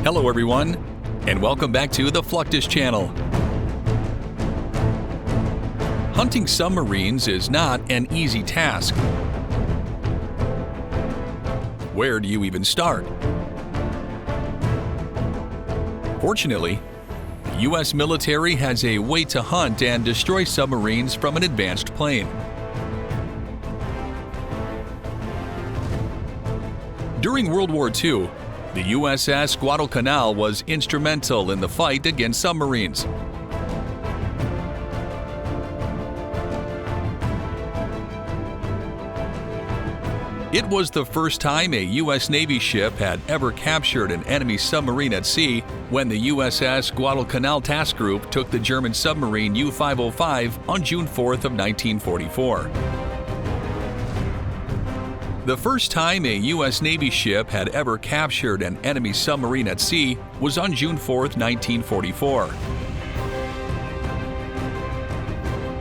Hello everyone, and welcome back to the Fluctus Channel. Hunting submarines is not an easy task. Where do you even start? Fortunately, the U.S. military has a way to hunt and destroy submarines from an advanced plane. During World War II, the USS Guadalcanal was instrumental in the fight against submarines. It was the first time a U.S. Navy ship had ever captured an enemy submarine at sea when the USS Guadalcanal Task Group took the German submarine U-505 on June 4th of 1944. The first time a U.S. Navy ship had ever captured an enemy submarine at sea was on June 4th, 1944.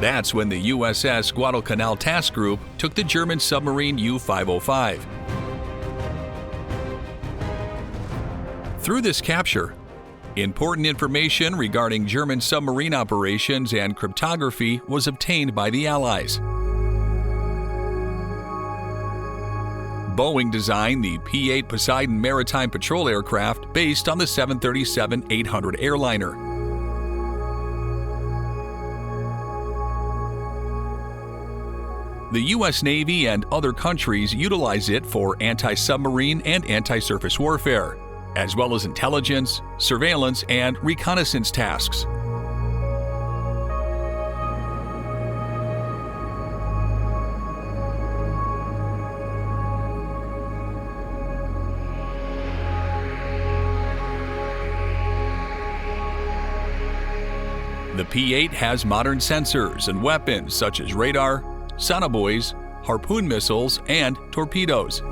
That's when the USS Guadalcanal Task Group took the German submarine U-505. Through this capture, important information regarding German submarine operations and cryptography was obtained by the Allies. Boeing designed the P-8 Poseidon maritime patrol aircraft based on the 737-800 airliner. The U.S. Navy and other countries utilize it for anti-submarine and anti-surface warfare, as well as intelligence, surveillance, and reconnaissance tasks. The P-8 has modern sensors and weapons such as radar, sonobuoys, harpoon missiles, and torpedoes.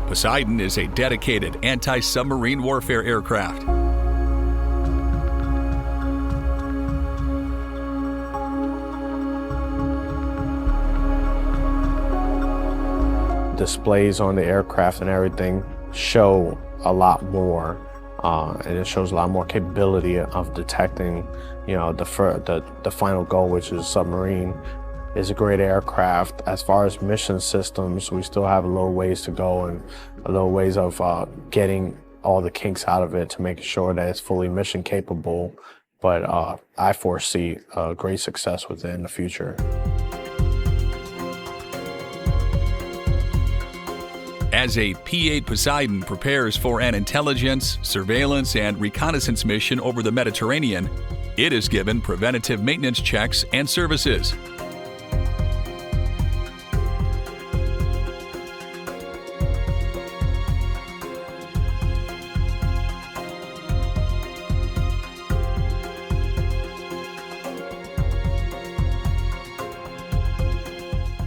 Poseidon is a dedicated anti-submarine warfare aircraft. Displays on the aircraft and everything show a lot more, and it shows a lot more capability of detecting, the final goal, which is submarine. Is a great aircraft. As far as mission systems, we still have a little ways to go and a little ways of getting all the kinks out of it to make sure that it's fully mission capable. But I foresee great success with it in the future. As a P-8 Poseidon prepares for an intelligence, surveillance, and reconnaissance mission over the Mediterranean, it is given preventative maintenance checks and services.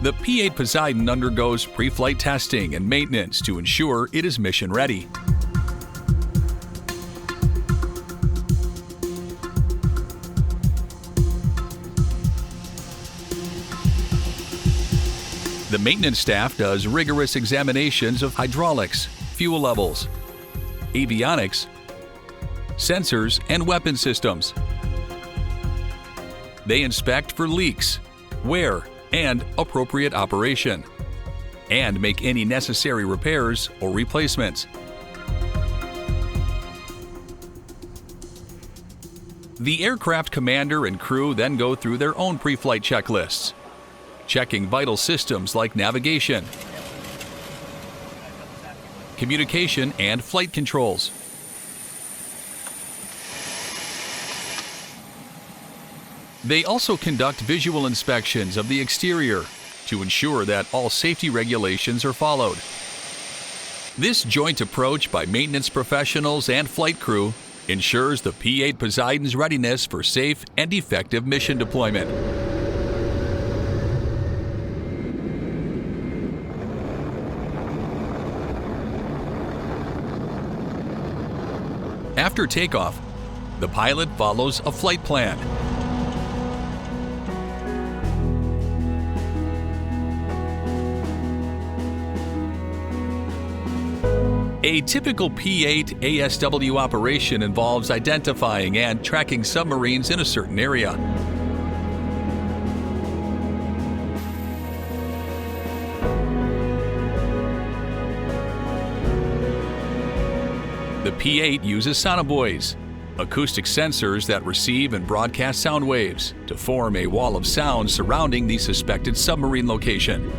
The P-8 Poseidon undergoes pre-flight testing and maintenance to ensure it is mission ready. The maintenance staff does rigorous examinations of hydraulics, fuel levels, avionics, sensors, and weapon systems. They inspect for leaks, wear, and appropriate operation, and make any necessary repairs or replacements. The aircraft commander and crew then go through their own pre-flight checklists, checking vital systems like navigation, communication, and flight controls. They also conduct visual inspections of the exterior to ensure that all safety regulations are followed. This joint approach by maintenance professionals and flight crew ensures the P-8 Poseidon's readiness for safe and effective mission deployment. After takeoff, The pilot follows a flight plan. A typical P-8 ASW operation involves identifying and tracking submarines in a certain area. The P-8 uses sonobuoys, acoustic sensors that receive and broadcast sound waves, to form a wall of sound surrounding the suspected submarine location.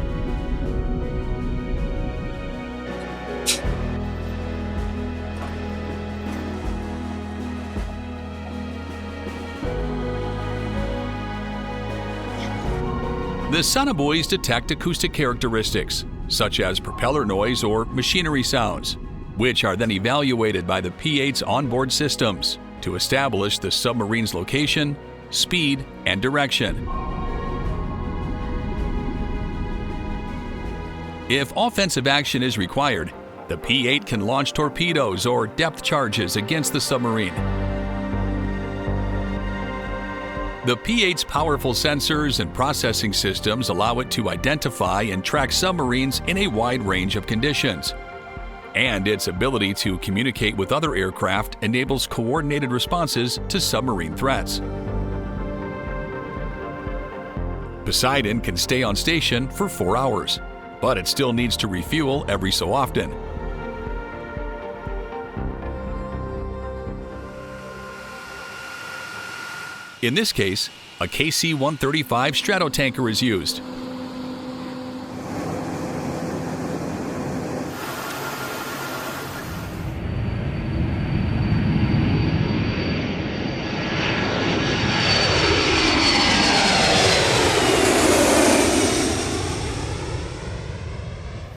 The sonobuoys detect acoustic characteristics, such as propeller noise or machinery sounds, which are then evaluated by the P-8's onboard systems to establish the submarine's location, speed, and direction. If offensive action is required, the P-8 can launch torpedoes or depth charges against the submarine. The P-8's powerful sensors and processing systems allow it to identify and track submarines in a wide range of conditions. And its ability to communicate with other aircraft enables coordinated responses to submarine threats. Poseidon can stay on station for 4 hours, but it still needs to refuel every so often. In this case, a KC-135 stratotanker is used.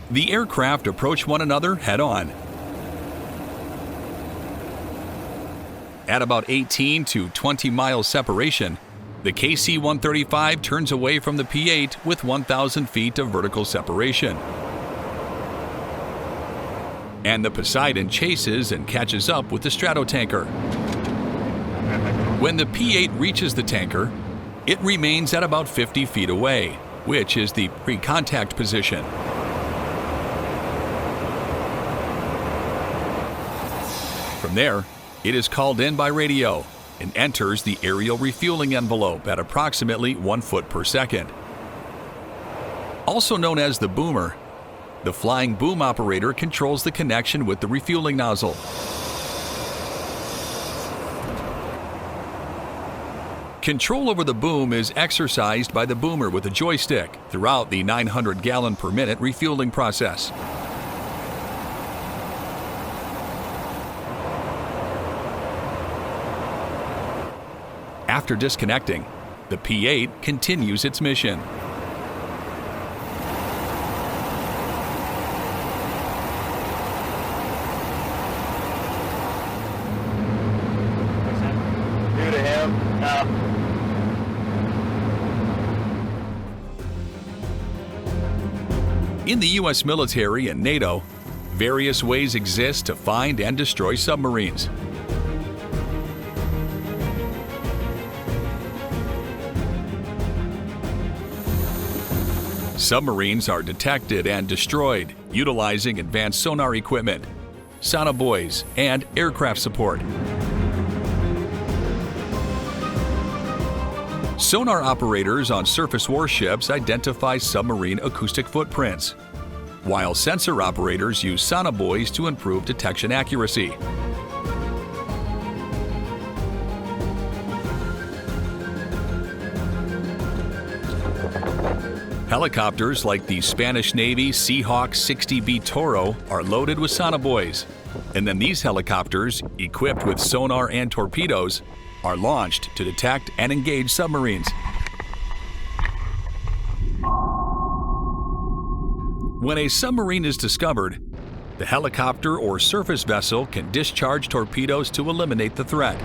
The aircraft approach one another head-on. At about 18 to 20 miles separation, the KC-135 turns away from the P-8 with 1,000 feet of vertical separation. And the Poseidon chases and catches up with the stratotanker. When the P-8 reaches the tanker, it remains at about 50 feet away, which is the pre-contact position. From there, it is called in by radio and enters the aerial refueling envelope at approximately 1 foot per second. Also known as the boomer, the flying boom operator controls the connection with the refueling nozzle. Control over the boom is exercised by the boomer with a joystick throughout the 900 gallon per minute refueling process. After disconnecting, the P-8 continues its mission. Due to him. In the U.S. military and NATO, various ways exist to find and destroy submarines. Submarines are detected and destroyed utilizing advanced sonar equipment, sonobuoys, and aircraft support. Sonar operators on surface warships identify submarine acoustic footprints, while sensor operators use sonobuoys to improve detection accuracy. Helicopters like the Spanish Navy Seahawk 60B Toro are loaded with sonobuoys, and then these helicopters, equipped with sonar and torpedoes, are launched to detect and engage submarines. When a submarine is discovered, the helicopter or surface vessel can discharge torpedoes to eliminate the threat.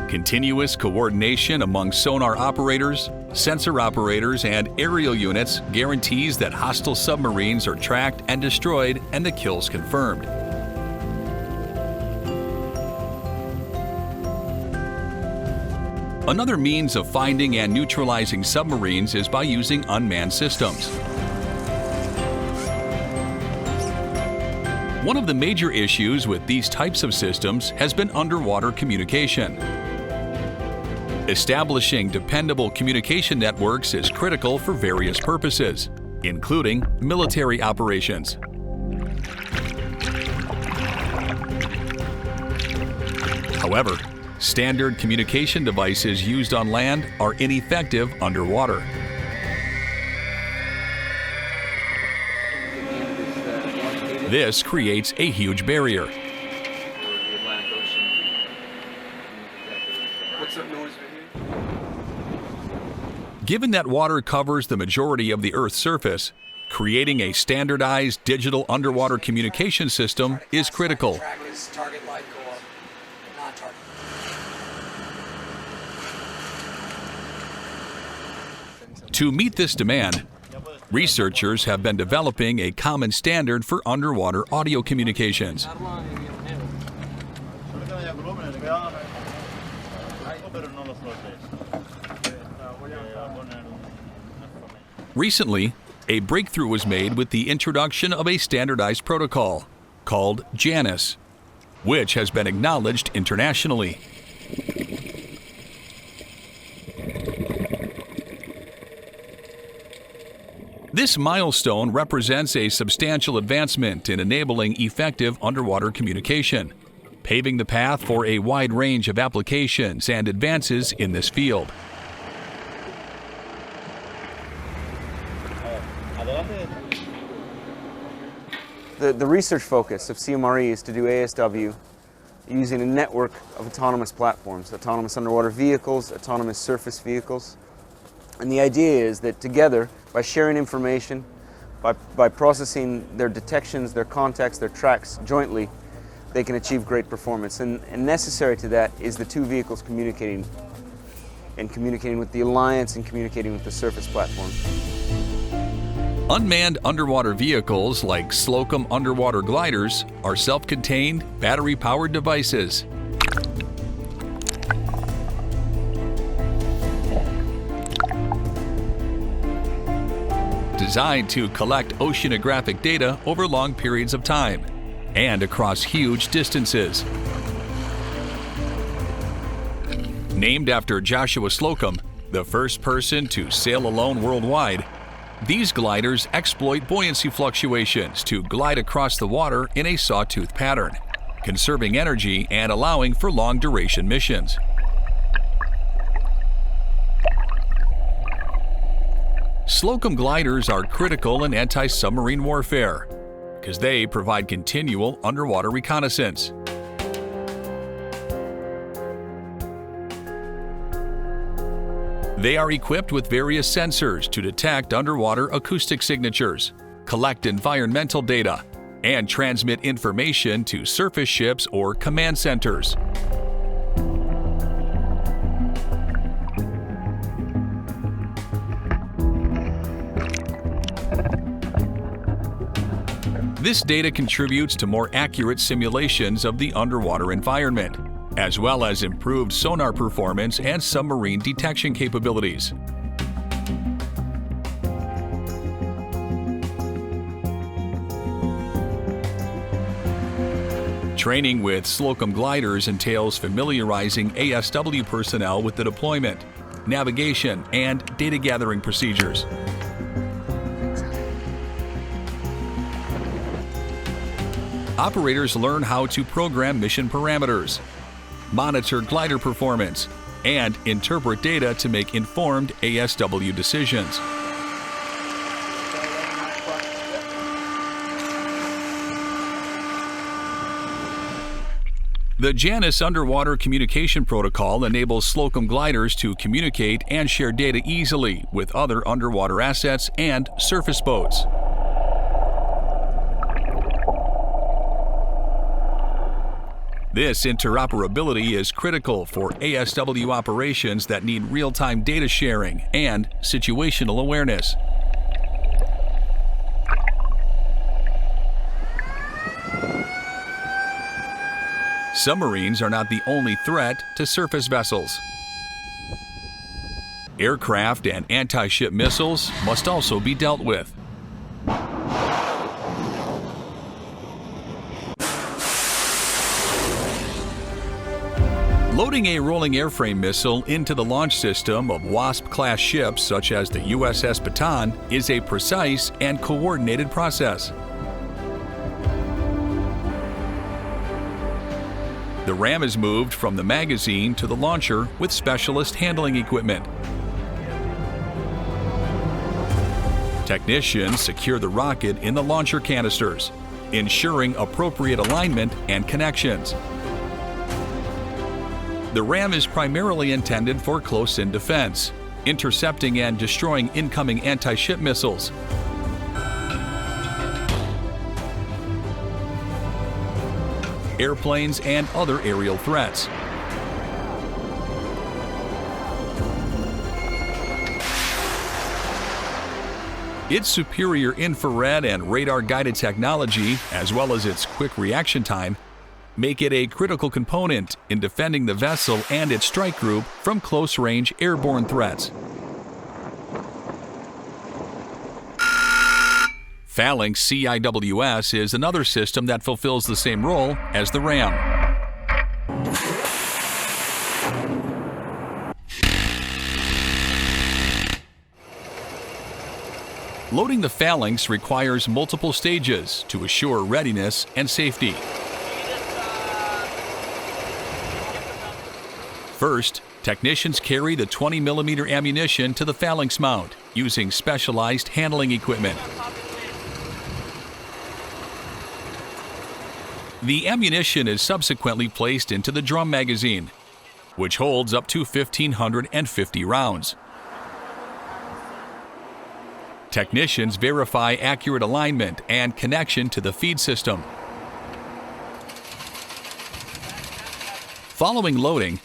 Continuous coordination among sonar operators, sensor operators, and aerial units guarantees that hostile submarines are tracked and destroyed and the kills confirmed. Another means of finding and neutralizing submarines is by using unmanned systems. One of the major issues with these types of systems has been underwater communication. Establishing dependable communication networks is critical for various purposes, including military operations. However, standard communication devices used on land are ineffective underwater. This creates a huge barrier. Given that water covers the majority of the Earth's surface, creating a standardized digital underwater communication system is critical. To meet this demand, researchers have been developing a common standard for underwater audio communications. Recently, a breakthrough was made with the introduction of a standardized protocol called JANIS, which has been acknowledged internationally. This milestone represents a substantial advancement in enabling effective underwater communication, paving the path for a wide range of applications and advances in this field. The research focus of CMRE is to do ASW using a network of autonomous platforms, autonomous underwater vehicles, autonomous surface vehicles. And the idea is that together, by sharing information, by processing their detections, their contacts, their tracks jointly, they can achieve great performance. And necessary to that is the two vehicles communicating, and communicating with the Alliance and communicating with the surface platform. Unmanned underwater vehicles like Slocum underwater gliders are self-contained, battery-powered devices. Designed to collect oceanographic data over long periods of time and across huge distances. Named after Joshua Slocum, the first person to sail alone worldwide, these gliders exploit buoyancy fluctuations to glide across the water in a sawtooth pattern, conserving energy and allowing for long-duration missions. Slocum gliders are critical in anti-submarine warfare because they provide continual underwater reconnaissance. They are equipped with various sensors to detect underwater acoustic signatures, collect environmental data, and transmit information to surface ships or command centers. This data contributes to more accurate simulations of the underwater environment, as well as improved sonar performance and submarine detection capabilities. Training with Slocum gliders entails familiarizing ASW personnel with the deployment, navigation, and data gathering procedures. Operators learn how to program mission parameters, monitor glider performance, and interpret data to make informed ASW decisions. The JANIS underwater communication protocol enables Slocum gliders to communicate and share data easily with other underwater assets and surface boats. This interoperability is critical for ASW operations that need real-time data sharing and situational awareness. Submarines are not the only threat to surface vessels. Aircraft and anti-ship missiles must also be dealt with. Loading a rolling airframe missile into the launch system of Wasp-class ships such as the USS Baton is a precise and coordinated process. The ram is moved from the magazine to the launcher with specialist handling equipment. Technicians secure the rocket in the launcher canisters, ensuring appropriate alignment and connections. The ram is primarily intended for close-in defense, intercepting and destroying incoming anti-ship missiles. Airplanes and other aerial threats. Its superior infrared and radar-guided technology, as well as its quick reaction time, make it a critical component in defending the vessel and its strike group from close-range airborne threats. Phalanx CIWS is another system that fulfills the same role as the ram. Loading the Phalanx requires multiple stages to assure readiness and safety. First, technicians carry the 20mm ammunition to the Phalanx mount using specialized handling equipment. The ammunition is subsequently placed into the drum magazine, which holds up to 1,550 rounds. Technicians verify accurate alignment and connection to the feed system. Following loading,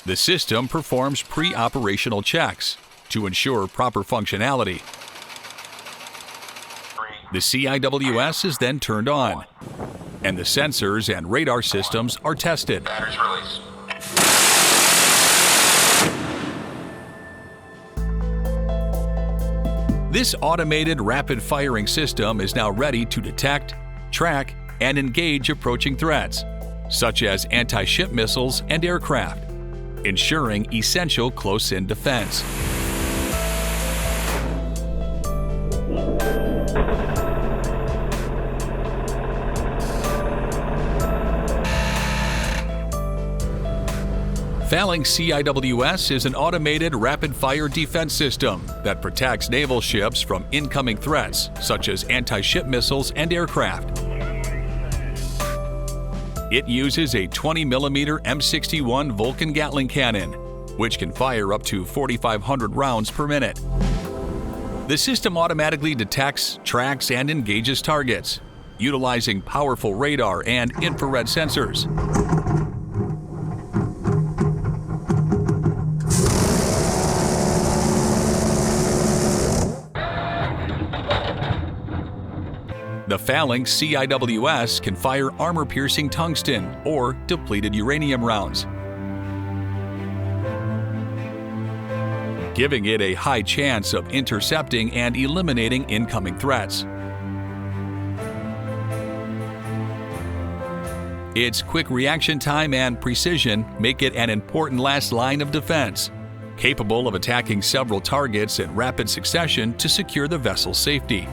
the system performs pre-operational checks to ensure proper functionality. The CIWS is then turned on, and the sensors and radar systems are tested. Batteries released. This automated rapid firing system is now ready to detect, track, and engage approaching threats, such as anti-ship missiles and aircraft, ensuring essential close-in defense. Phalanx CIWS is an automated rapid-fire defense system that protects naval ships from incoming threats such as anti-ship missiles and aircraft. It uses a 20mm M61 Vulcan Gatling cannon, which can fire up to 4,500 rounds per minute. The system automatically detects, tracks, and engages targets, utilizing powerful radar and infrared sensors. The Phalanx CIWS can fire armor-piercing tungsten or depleted uranium rounds, giving it a high chance of intercepting and eliminating incoming threats. Its quick reaction time and precision make it an important last line of defense, capable of attacking several targets in rapid succession to secure the vessel's safety.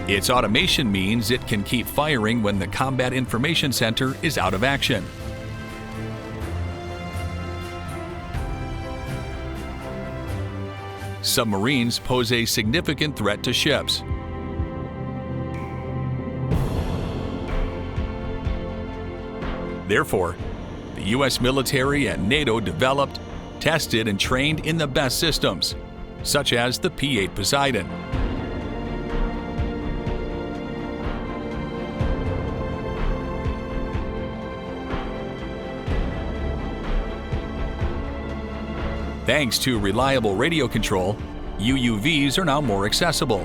Its automation means it can keep firing when the Combat Information Center is out of action. Submarines pose a significant threat to ships. Therefore, the U.S. military and NATO developed, tested, and trained in the best systems, such as the P-8 Poseidon. Thanks to reliable radio control, UUVs are now more accessible.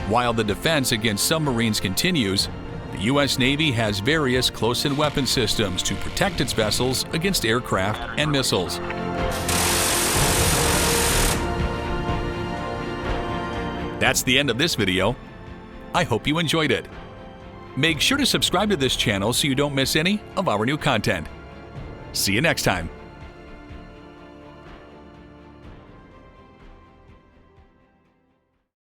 While the defense against submarines continues, the U.S. Navy has various close-in weapon systems to protect its vessels against aircraft and missiles. That's the end of this video. I hope you enjoyed it. Make sure to subscribe to this channel so you don't miss any of our new content. See you next time.